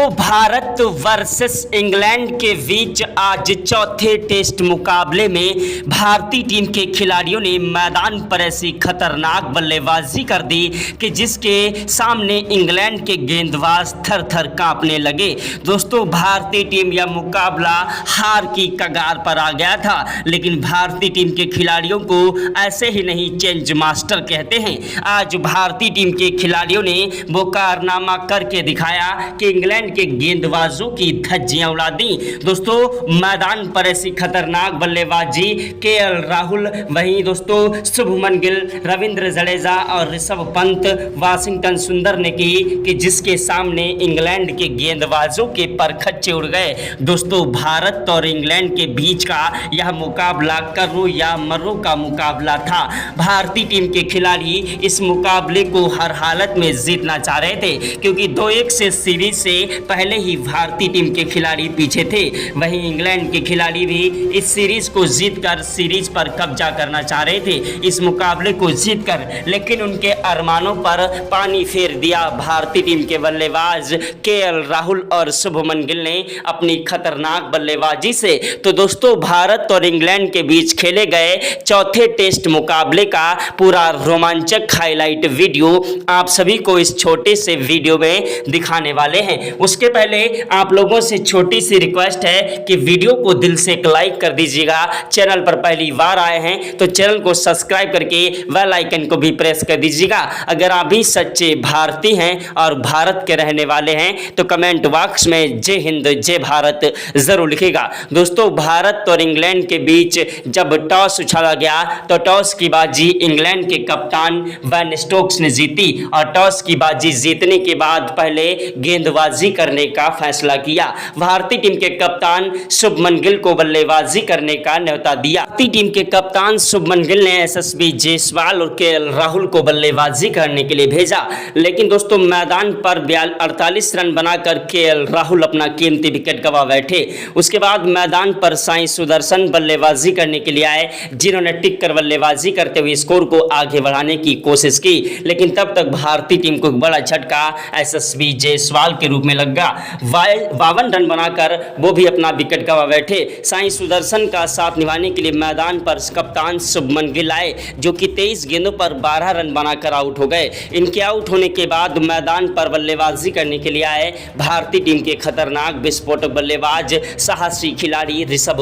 Bharat versus England के बीच आज चौथे टेस्ट मुकाबले में भारतीय टीम के खिलाड़ियों ने मैदान पर ऐसी खतरनाक बल्लेबाजी कर दी कि जिसके सामने इंग्लैंड के गेंदबाज थर थर कांपने लगे। दोस्तों, भारतीय टीम यह मुकाबला हार की कगार पर आ गया था, लेकिन भारतीय टीम के खिलाड़ियों को ऐसे ही नहीं चेंज मास्टर कहते हैं। आज भारतीय टीम के खिलाड़ियों ने वो कारनामा करके दिखाया कि इंग्लैंड के गेंदबाजों की धज्जियां उड़ा दी। दोस्तों, मैदान पर ऐसी खतरनाक बल्लेबाजी केएल राहुल, वहीं दोस्तों शुभमन गिल, रविंद्र जडेजा और ऋषभ पंत, वाशिंगटन सुंदर ने की कि जिसके सामने इंग्लैंड के गेंदबाजों के परखच्चे उड़ गए। दोस्तों, भारत और इंग्लैंड के बीच का यह मुकाबला करो या मरो का मुकाबला था। भारतीय टीम के खिलाड़ी इस मुकाबले को हर हालत में जीतना चाह रहे थे, क्योंकि 2-1 से सीरीज से पहले ही भारतीय टीम के खिलाड़ी पीछे थे। वहीं इंग्लैंड के खिलाड़ी भी इस सीरीज को जीतकर सीरीज पर कब्जा करना चाह रहे थे, इस मुकाबले को जीतकर, लेकिन उनके अरमानों पर पानी फेर दिया भारतीय टीम के बल्लेबाज केएल राहुल और शुभमन गिल ने अपनी खतरनाक बल्लेबाजी से। तो दोस्तों, भारत और इंग्लैंड के बीच खेले गए चौथे टेस्ट मुकाबले का पूरा रोमांचक हाईलाइट वीडियो आप सभी को इस छोटे से वीडियो में दिखाने वाले हैं। उसके पहले आप लोगों से छोटी सी रिक्वेस्ट है कि वीडियो को दिल से एक लाइक कर दीजिएगा। चैनल पर पहली बार आए हैं तो चैनल को सब्सक्राइब करके बेल आइकन को भी प्रेस कर दीजिएगा। अगर आप भी सच्चे भारतीय हैं और भारत के रहने वाले हैं तो कमेंट बॉक्स में जय हिंद जय भारत जरूर लिखिएगा। दोस्तों, भारत और इंग्लैंड के बीच जब टॉस उछाला गया तो टॉस की बाजी इंग्लैंड के कप्तान बेन स्टोक्स ने जीती और टॉस की बाजी जीतने के बाद पहले गेंदबाजी करने का फैसला किया। भारतीय टीम के कप्तान शुभमन गिल को बल्लेबाजी करने का न्योता दिया। भारतीय टीम के कप्तान शुभमन गिल ने यशस्वी जायसवाल और केएल राहुल को बल्लेबाजी करने के लिए भेजा, लेकिन दोस्तों मैदान पर 48 रन बनाकर केएल राहुल अपना कीमती विकेट गंवा बैठे। उसके बाद मैदान पर साई सुदर्शन बल्लेबाजी करने के लिए आए, जिन्होंने टिक कर बल्लेबाजी करते हुए स्कोर को आगे बढ़ाने की कोशिश की, लेकिन तब तक भारतीय टीम को एक बड़ा झटका यशस्वी जायसवाल के रूप में लगा। 52 रन बनाकर वो भी अपना विकेट गंवा बैठे। साई सुदर्शन का साथ निभाने के लिए मैदान पर कप्तान शुभमन गिल आए, जो कि 23 गेंदों पर 12 रन बनाकर आउट हो गए। इनके आउट होने के बाद मैदान पर बल्लेबाजी करने के लिए आए भारतीय टीम के खतरनाक विस्फोटक बल्लेबाज साहसी खिलाड़ी ऋषभ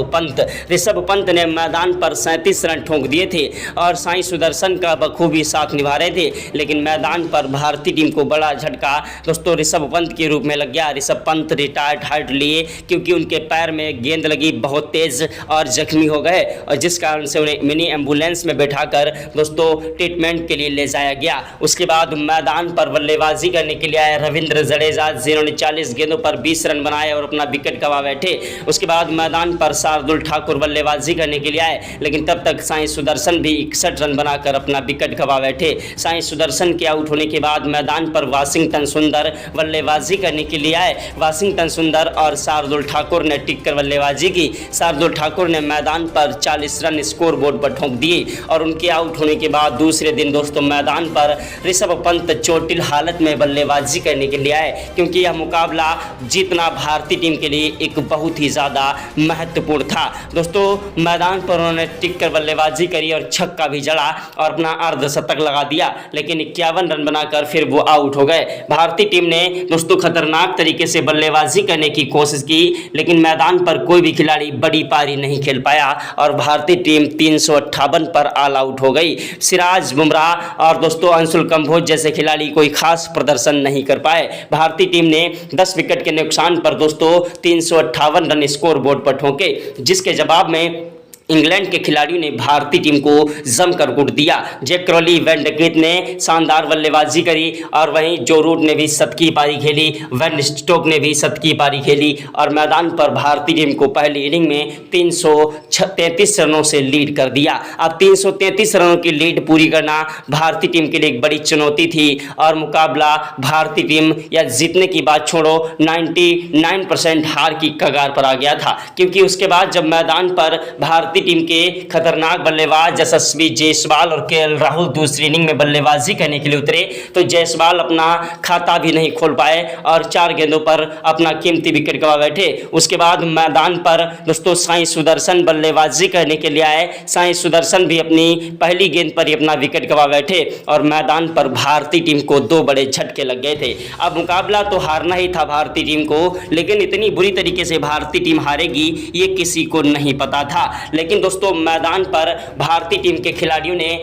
पंत ने मैदान पर 37 रन ठोक दिए थे और साई सुदर्शन का बखूबी साथ निभा रहे थे, लेकिन मैदान पर भारतीय टीम को बड़ा झटका दोस्तों ऋषभ पंत के रूप में लग गया। ऋषभ पंत रिटायर्ड हर्ट लिए, क्योंकि उनके पैर में गेंद लगी बहुत तेज और जख्मी हो गए, और जिस कारण से उन्हें मिनी एम्बुलेंस में बैठाकर दोस्तों ट्रीटमेंट के लिए ले जाया गया। उसके बाद मैदान पर बल्लेबाजी करने के लिए आए रविंद्र जडेजा, जिन्होंने 40 गेंदों पर 20 रन बनाए और अपना विकेट गंवा बैठे। उसके बाद मैदान पर शार्दुल ठाकुर बल्लेबाजी करने के लिए आए, लेकिन तब तक साई सुदर्शन भी 61 रन बनाकर अपना विकेट गंवा बैठे। साई सुदर्शन के आउट होने के बाद मैदान पर वाशिंगटन सुंदर बल्लेबाजी करने के लिए आए। वाशिंगटन सुंदर और शार्दुल ठाकुर ने टिक कर बल्लेबाजी की। शार्दुल ठाकुर ने मैदान पर 40 रन स्कोर बोर्ड पर ठोक दिए और उनके आउट होने के बाद दूसरे दिन दोस्तों मैदान पर ऋषभ पंत चोटिल हालत में बल्लेबाजी करने के लिए आए, क्योंकि यह मुकाबला जीतना भारतीय टीम के लिए एक बहुत ही ज़्यादा महत्वपूर्ण था। दोस्तों, मैदान पर उन्होंने टिक कर बल्लेबाजी करी और छक्का भी जड़ा और अपना अर्धशतक लगा दिया, लेकिन 51 रन बनाकर फिर वो आउट हो गए। भारतीय टीम ने दोस्तों खतरनाक तरीके से बल्लेबाजी करने की कोशिश की, लेकिन मैदान पर कोई भी खिलाड़ी बड़ी पारी नहीं खेल पाया और भारतीय टीम 358 पर ऑल आउट हो गई। सिराज, बुमराह और दोस्तों अंशुल कंबोज जैसे खिलाड़ी कोई खास प्रदर्शन नहीं कर पाए। भारतीय टीम ने 10 विकेट के नुकसान पर दोस्तों 358 रन स्कोर बोर्ड पर ठोके, जिसके जवाब में इंग्लैंड के खिलाड़ियों ने भारतीय टीम को जमकर कुट दिया। जैक क्रॉली, वैन डकेट ने शानदार बल्लेबाजी करी और वहीं जो रूट ने भी शतकीय पारी खेली, वैन स्टोक ने भी शतकीय पारी खेली और मैदान पर भारतीय टीम को पहली इनिंग में 333 रनों से लीड कर दिया। अब 333 रनों की लीड पूरी करना भारतीय टीम के लिए एक बड़ी चुनौती थी और मुकाबला भारतीय टीम या जीतने की बात छोड़ो 99% हार की कगार पर आ गया था, क्योंकि उसके बाद जब मैदान पर भारतीय भारतीय टीम के खतरनाक बल्लेबाज यशस्वी जायसवाल और केएल राहुल दूसरी इनिंग में बल्लेबाजी करने के लिए उतरे तो जायसवाल अपना खाता भी नहीं खोल पाए और 4 गेंदों पर अपना कीमती विकेट गंवा बैठे। उसके बाद मैदान पर दोस्तों साई सुदर्शन बल्लेबाजी करने के लिए आए। साई सुदर्शन भी अपनी पहली गेंद पर ही अपना विकेट गंवा बैठे और मैदान पर भारतीय टीम को 2 बड़े झटके लग गए थे। अब मुकाबला तो हारना ही था भारतीय टीम को, लेकिन इतनी बुरी तरीके से भारतीय टीम हारेगी ये किसी को नहीं पता था। लेकिन दोस्तों मैदान पर भारतीय टीम के खिलाड़ियों ने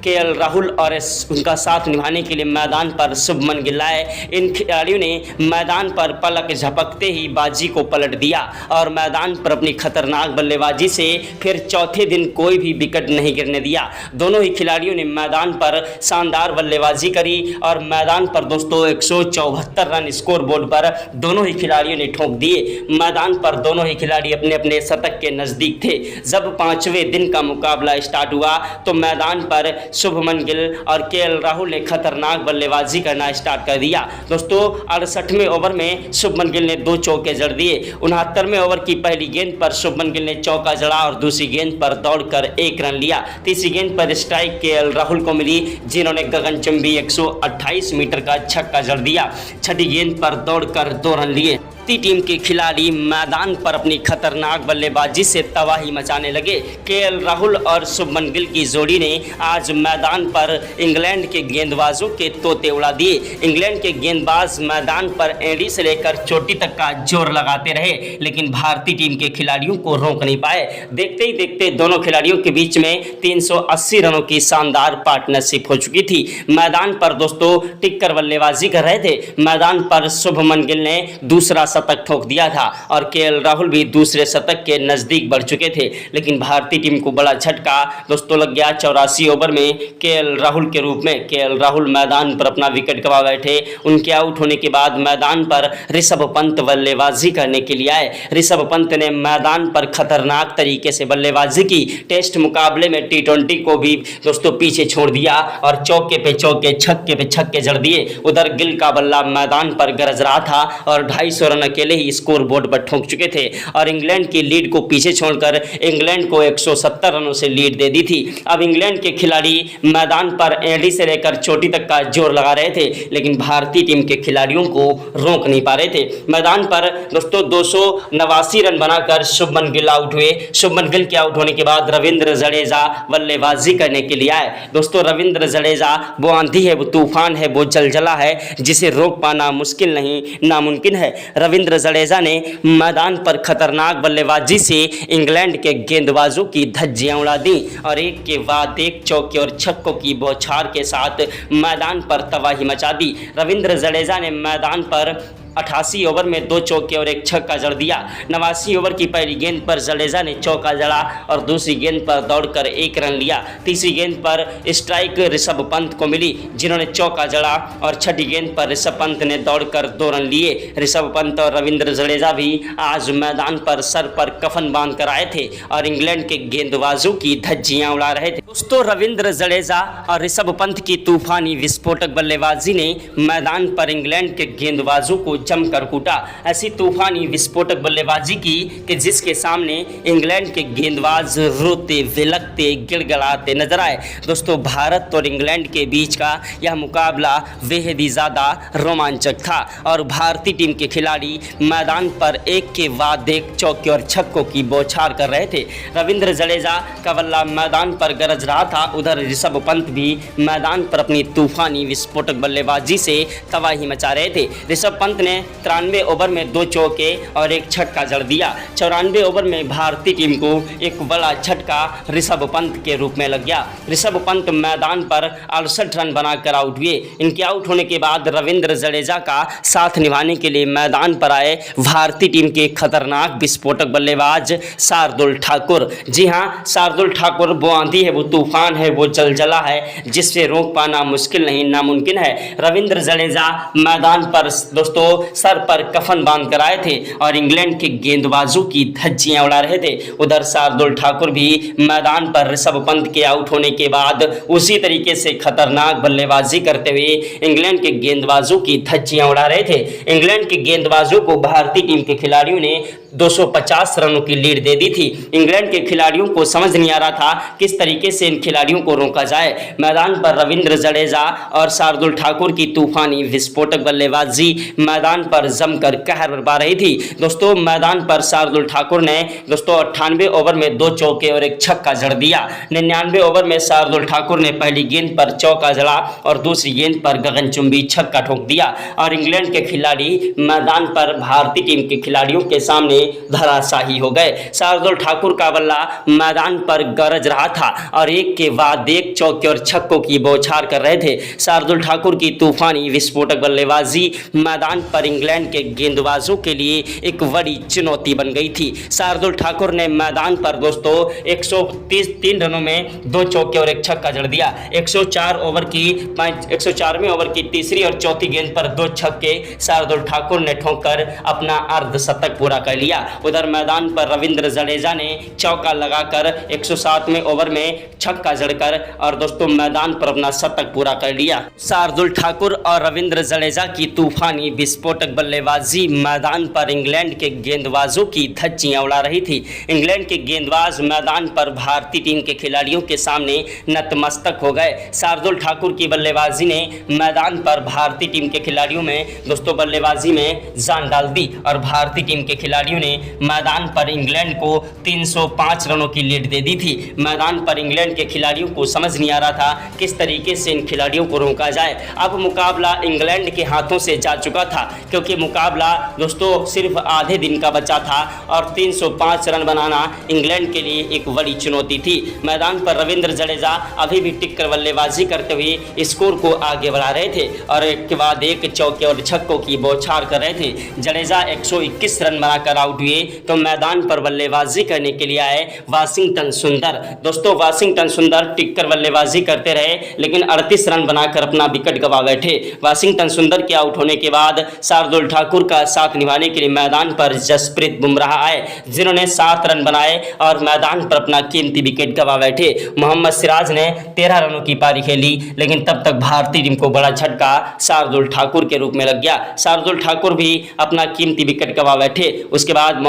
केएल राहुल और उनका साथ निभाने के लिए मैदान पर शुभमन गिल आए। इन खिलाड़ियों ने मैदान पर पलक झपकते ही बाजी को पलट दिया और मैदान पर अपनी खतरनाक बल्लेबाजी से फिर चौथे दिन कोई भी विकेट नहीं गिरने दिया। दोनों ही खिलाड़ियों ने मैदान पर शानदार बल्लेबाजी करी और मैदान पर दोस्तों 174 रन स्कोर बोर्ड पर दोनों ही खिलाड़ियों ने ठोक दिए। मैदान पर दोनों ही खिलाड़ी अपने अपने शतक के नज़दीक थे। जब 5वें दिन का मुकाबला स्टार्ट हुआ तो मैदान पर शुभमन गिल और केएल राहुल ने खतरनाक बल्लेबाजी करना स्टार्ट कर दिया। दोस्तों 68वें ओवर में शुभमन गिल ने 2 चौके जड़ दिए। 69वें ओवर की पहली गेंद पर शुभमन गिल ने चौका जड़ा और दूसरी गेंद पर दौड़कर 1 रन लिया। तीसरी गेंद पर स्ट्राइक केएल राहुल को मिली, जिन्होंने गगनचुंबी 128 मीटर का छक्का जड़ दिया। छठी गेंद पर दौड़कर 2 रन लिए। भारतीय टीम के खिलाड़ी मैदान पर अपनी खतरनाक बल्लेबाजी से तबाही मचाने लगे। केएल राहुल और शुभमन गिल की जोड़ी ने आज मैदान पर इंग्लैंड के गेंदबाजों के तोते उड़ा दिए। इंग्लैंड के गेंदबाज मैदान पर एड़ी से लेकर चोटी तक का जोर लगाते रहे, लेकिन भारतीय टीम के खिलाड़ियों को रोक नहीं पाए। देखते ही देखते दोनों खिलाड़ियों के बीच में 380 रनों की शानदार पार्टनरशिप हो चुकी थी। मैदान पर दोस्तों टिककर बल्लेबाजी कर रहे थे। मैदान पर शुभमन गिल ने दूसरा शतक ठोक दिया था और केएल राहुल भी दूसरे शतक के नजदीक बढ़ चुके थे, लेकिन भारतीय टीम को बड़ा झटका दोस्तों लग गया। 84 ओवर में केएल राहुल के रूप में केएल राहुल मैदान पर अपना विकेट गंवा बैठे। उनके आउट होने के बाद मैदान पर ऋषभ पंत बल्लेबाजी करने के लिए आए। ऋषभ पंत ने मैदान पर खतरनाक तरीके से बल्लेबाजी की। टेस्ट मुकाबले में T20 को भी दोस्तों पीछे छोड़ दिया और चौके पे चौके, छक्के पे छक्के जड़ दिए। उधर गिल का बल्ला मैदान पर गरज रहा था और 250 रन अकेले ही स्कोर बोर्ड पर ठोक चुके थे और इंग्लैंड की लीड को पीछे छोड़कर इंग्लैंड को 170 रनों से लीड दे दी थी। अब इंग्लैंड के खिलाड़ी मैदान पर एड़ी से लेकर चोटी तक का जोर लगा रहे थे, लेकिन भारतीय टीम के खिलाड़ियों को रोक नहीं पा रहे थे। मैदान पर दोस्तों 289 रन बनाकर शुभमन गिल आउट हुए। शुभमन गिल के आउट होने के बाद रविंद्र जडेजा बल्लेबाजी करने के लिए आए। दोस्तों रविंद्र जडेजा वो आंधी है, वो तूफान है, वो जलजला है जिसे रोक पाना मुश्किल नहीं नामुमकिन है। रविंद्र जडेजा ने मैदान पर खतरनाक बल्लेबाजी से इंग्लैंड के गेंदबाजों की धज्जियां उड़ा दी और एक के बाद एक चौके और छक्कों की बौछार के साथ मैदान पर तबाही मचा दी। रविंद्र जडेजा ने मैदान पर 88 ओवर में 2 चौके और 1 छक्का जड़ दिया। 89 ओवर की पहली गेंद पर जडेजा ने चौका जड़ा और दूसरी गेंद पर दौड़कर 1 रन लिया। तीसरी गेंद पर स्ट्राइक ऋषभ पंत को मिली, जिन्होंने चौका जड़ा और छठी गेंद पर ऋषभ पंत ने दौड़कर 2 रन लिए। ऋषभ पंत और रविंद्र जडेजा भी आज मैदान पर सर पर कफन बांध कर आए थे और इंग्लैंड के गेंदबाजों की धज्जियां उड़ा रहे थे। दोस्तों रविंद्र जडेजा और ऋषभ पंत की तूफानी विस्फोटक बल्लेबाजी ने मैदान पर इंग्लैंड के गेंदबाजों को जमकर कूटा। ऐसी तूफानी विस्फोटक बल्लेबाजी की कि जिसके सामने इंग्लैंड के गेंदबाज रोते विलकते गिड़गिड़ाते नजर आए। दोस्तों भारत और इंग्लैंड के बीच का यह मुकाबला बेहद ही ज़्यादा रोमांचक था और भारतीय टीम के खिलाड़ी मैदान पर एक के बाद एक चौके और छक्कों की बौछार कर रहे थे। रविंद्र जडेजा का बल्ला मैदान पर गरज रहा था। उधर ऋषभ पंत भी मैदान पर अपनी तूफानी विस्फोटक बल्लेबाजी से तबाही मचा रहे थे। ऋषभ पंत ने 93 ओवर में 2 चौके और 1 छक्का जड़ दिया। 94 ओवर में भारतीय टीम को एक बड़ा झटका ऋषभ पंत के रूप में लग गया। ऋषभ पंत मैदान पर 68 रन बनाकर आउट हुए। इनके आउट होने के बाद रविंद्र जडेजा का साथ निभाने के लिए मैदान पर आए भारतीय टीम के खतरनाक विस्फोटक बल्लेबाज शार्दुल ठाकुर। जी हाँ, शार्दुल ठाकुर वो आंधी है, वो तूफान है, वो जलजला है जिससे रोक पाना मुश्किल नहीं नामुमकिन है। रविंद्र जडेजा मैदान पर दोस्तों सर पर कफन बांध कर आए थे और इंग्लैंड के गेंदबाजों की धज्जियां उड़ा रहे थे। उधर शार्दुल ठाकुर भी मैदान पर ऋषभ पंत के आउट होने के बाद उसी तरीके से खतरनाक बल्लेबाजी करते हुए इंग्लैंड के गेंदबाजों की धज्जियां उड़ा रहे थे। इंग्लैंड के गेंदबाजों को भारतीय टीम के खिलाड़ियों ने 250 रनों की लीड दे दी थी। इंग्लैंड के खिलाड़ियों को समझ नहीं आ रहा था किस तरीके से इन खिलाड़ियों को रोका जाए। मैदान पर रविंद्र जडेजा और शार्दुल ठाकुर की तूफानी विस्फोटक बल्लेबाजी मैदान पर जमकर कहर बरपा रही थी। दोस्तों मैदान पर शार्दुल ठाकुर ने दोस्तों 98 ओवर में 2 चौके और 1 छक्का जड़ दिया। 99 ओवर में शार्दुल ठाकुर ने पहली गेंद पर चौका जड़ा और दूसरी गेंद पर गगनचुंबी छक्का ठोक दिया और इंग्लैंड के खिलाड़ी मैदान पर भारतीय टीम के खिलाड़ियों के सामने धराशायी हो गए। शार्दुल ठाकुर का बल्ला मैदान पर गरज रहा था और एक के बाद एक चौके और छक्कों की बौछार कर रहे थे। शार्दुल ठाकुर की तूफानी विस्फोटक बल्लेबाजी मैदान पर इंग्लैंड के गेंदबाजों के लिए एक बड़ी चुनौती बन गई थी। शार्दुल ठाकुर ने मैदान पर दोस्तों 133 रनों में 2 चौके और 1 छक्का जड़ दिया। 104वें ओवर की तीसरी और चौथी गेंद पर 2 छक्के शार्दुल ठाकुर ने ठोककर अपना अर्धशतक पूरा कर लिया। उधर मैदान पर रविंद्र जडेजा ने चौका लगाकर 107वें ओवर में छक्का जड़कर और दोस्तों मैदान पर अपना शतक पूरा कर लिया। शार्दुल ठाकुर और रविंद्र जडेजा की तूफानी विस्फोटक बल्लेबाजी मैदान पर इंग्लैंड के गेंदबाजों की धज्जियां उड़ा रही थी। इंग्लैंड के गेंदबाज मैदान पर भारतीय टीम के खिलाड़ियों के सामने नतमस्तक हो गए। शार्दुल ठाकुर की बल्लेबाजी ने मैदान पर भारतीय टीम के खिलाड़ियों में दोस्तों बल्लेबाजी में जान डाल दी और भारतीय टीम के खिलाड़ियों ने मैदान पर इंग्लैंड को 305 रनों की लीड दे दी थी। मैदान पर इंग्लैंड के खिलाड़ियों को समझ नहीं आ रहा था किस तरीके से इन खिलाड़ियों को रोका जाए। अब मुकाबला इंग्लैंड के हाथों से जा चुका था क्योंकि मुकाबला दोस्तों सिर्फ आधे दिन का बचा था और 305 रन बनाना इंग्लैंड के लिए एक बड़ी चुनौती थी। मैदान पर रविंद्र जडेजा अभी भी टिककर बल्लेबाजी करते हुए स्कोर को आगे बढ़ा रहे थे और एक के बाद एक चौके और छक्कों की बौछार कर रहे थे। जडेजा 121 रन बनाकर आउट हुए तो मैदान पर बल्लेबाजी करने के लिए आए वाशिंगटन सुंदर। दोस्तों वाशिंगटन सुंदर टिककर बल्लेबाजी करते रहे लेकिन 38 रन बनाकर अपना विकेट गंवा बैठे। वाशिंगटन सुंदर के आउट होने के बाद शार्दुल ठाकुर का साथ निभाने के लिए मैदान पर जसप्रीत बुमराह आए जिन्होंने 7 रन बनाए और मैदान पर अपना कीमती विकेट गंवा बैठे। मोहम्मद सिराज ने 13 रनों की पारी खेली लेकिन तब तक भारतीय टीम को बड़ा झटका शार्दुल ठाकुर के रूप में लग गया। शार्दुल ठाकुर भी अपना कीमती विकेट गंवा बैठे। उसके बाद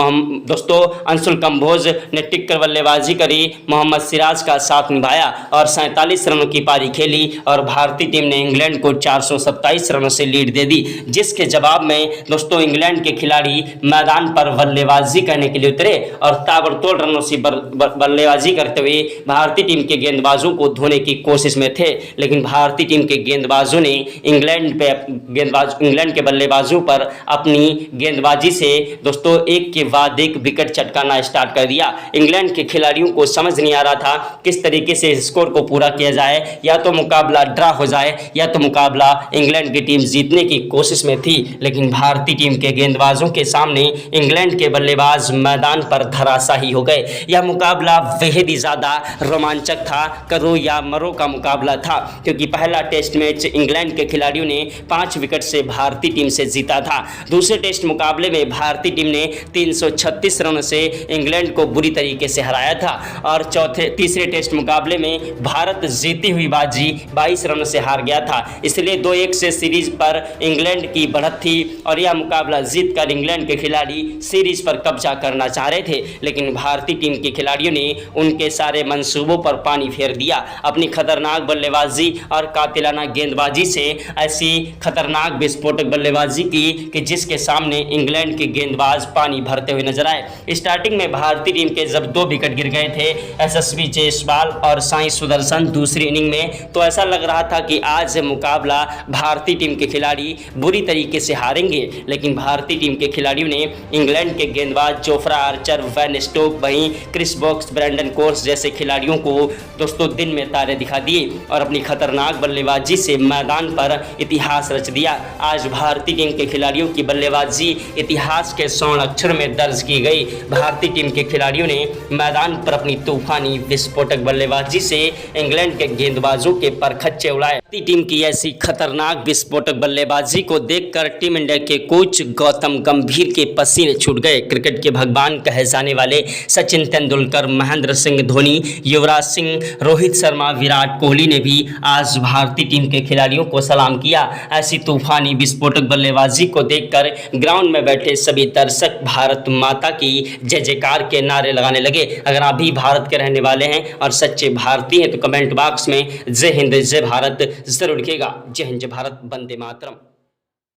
दोस्तों अंशुल कंबोज ने टिककर बल्लेबाजी करी, मोहम्मद सिराज का साथ निभाया और 47 रनों की पारी खेली और भारतीय टीम ने इंग्लैंड को 427 रनों से लीड दे दी। जिसके जवाब में दोस्तों इंग्लैंड के खिलाड़ी मैदान पर बल्लेबाजी करने के लिए उतरे और ताबड़तोड़ रनों से बल्लेबाजी करते हुए भारतीय टीम के गेंदबाजों को धोने की कोशिश में थे लेकिन भारतीय टीम के गेंदबाजों ने इंग्लैंड के बल्लेबाजों पर अपनी गेंदबाजी से दोस्तों एक के बाद एक विकेट चटकाना स्टार्ट कर दिया। इंग्लैंड के खिलाड़ियों को समझ नहीं आ रहा था किस तरीके से स्कोर को पूरा किया जाए, या तो मुकाबला ड्रा हो जाए या तो मुकाबला इंग्लैंड की टीम जीतने की कोशिश में थी। लेकिन भारतीय टीम के गेंदबाजों के सामने इंग्लैंड के बल्लेबाज मैदान पर धराशायी हो गए। यह मुकाबला बेहद ही ज़्यादा रोमांचक था, करो या मरो का मुकाबला था क्योंकि पहला टेस्ट मैच इंग्लैंड के खिलाड़ियों ने 5 विकेट से भारतीय टीम से जीता था। दूसरे टेस्ट मुकाबले में भारतीय टीम ने 336 रनों से इंग्लैंड को बुरी तरीके से हराया था और तीसरे टेस्ट मुकाबले में भारत जीती हुई बाजी 22 रनों से हार गया था। इसलिए 2-1 से सीरीज पर इंग्लैंड की बढ़त थी और यह मुकाबला जीतकर इंग्लैंड के खिलाड़ी सीरीज पर कब्जा करना चाह रहे थे लेकिन भारतीय टीम के खिलाड़ियों ने उनके सारे मंसूबों पर पानी फेर दिया। अपनी खतरनाक बल्लेबाजी और कातिलाना गेंदबाजी से ऐसी खतरनाक विस्फोटक बल्लेबाजी की कि जिसके सामने इंग्लैंड के गेंदबाज पानी भरते हुए नजर आए। स्टार्टिंग में भारतीय टीम के जब 2 विकेट गिर गए थे यशस्वी जायसवाल और साई सुदर्शन दूसरी इनिंग में, तो ऐसा लग रहा था कि आज मुकाबला भारतीय टीम के खिलाड़ी बुरी तरीके से हारेंगे। लेकिन भारतीय टीम के खिलाड़ियों ने इंग्लैंड के गेंदबाज जोफ्रा आर्चर, वैन स्टोक, वहीं क्रिस वोक्स, ब्रेंडन कोर्स जैसे खिलाड़ियों को दोस्तों दिन में तारे दिखा दिए और अपनी खतरनाक बल्लेबाजी से मैदान पर इतिहास रच दिया। आज भारतीय टीम के खिलाड़ियों की बल्लेबाजी इतिहास के स्वर्ण अक्षर में दर्ज की गई। भारतीय टीम के खिलाड़ियों ने मैदान पर अपनी तूफानी विस्फोटक बल्लेबाजी से इंग्लैंड के गेंदबाजों के परखच्चे उड़ाए। भारतीय टीम की ऐसी खतरनाक विस्फोटक बल्लेबाजी को देखकर टीम इंडिया के कोच गौतम गंभीर के पसीने छूट गए। क्रिकेट के भगवान कहे जाने वाले सचिन तेंदुलकर, महेंद्र सिंह धोनी, युवराज सिंह, रोहित शर्मा, विराट कोहली ने भी आज भारतीय टीम के खिलाड़ियों को सलाम किया। ऐसी तूफानी विस्फोटक बल्लेबाजी को देखकर ग्राउंड में बैठे सभी दर्शक भारत माता की जय जयकार के नारे लगाने लगे। अगर आप भी भारत के रहने वाले हैं और सच्चे भारतीय हैं तो कमेंट बॉक्स में जय हिंद जय भारत जरूर लिखिएगा। जय हिंद जय भारत, वंदे मातरम।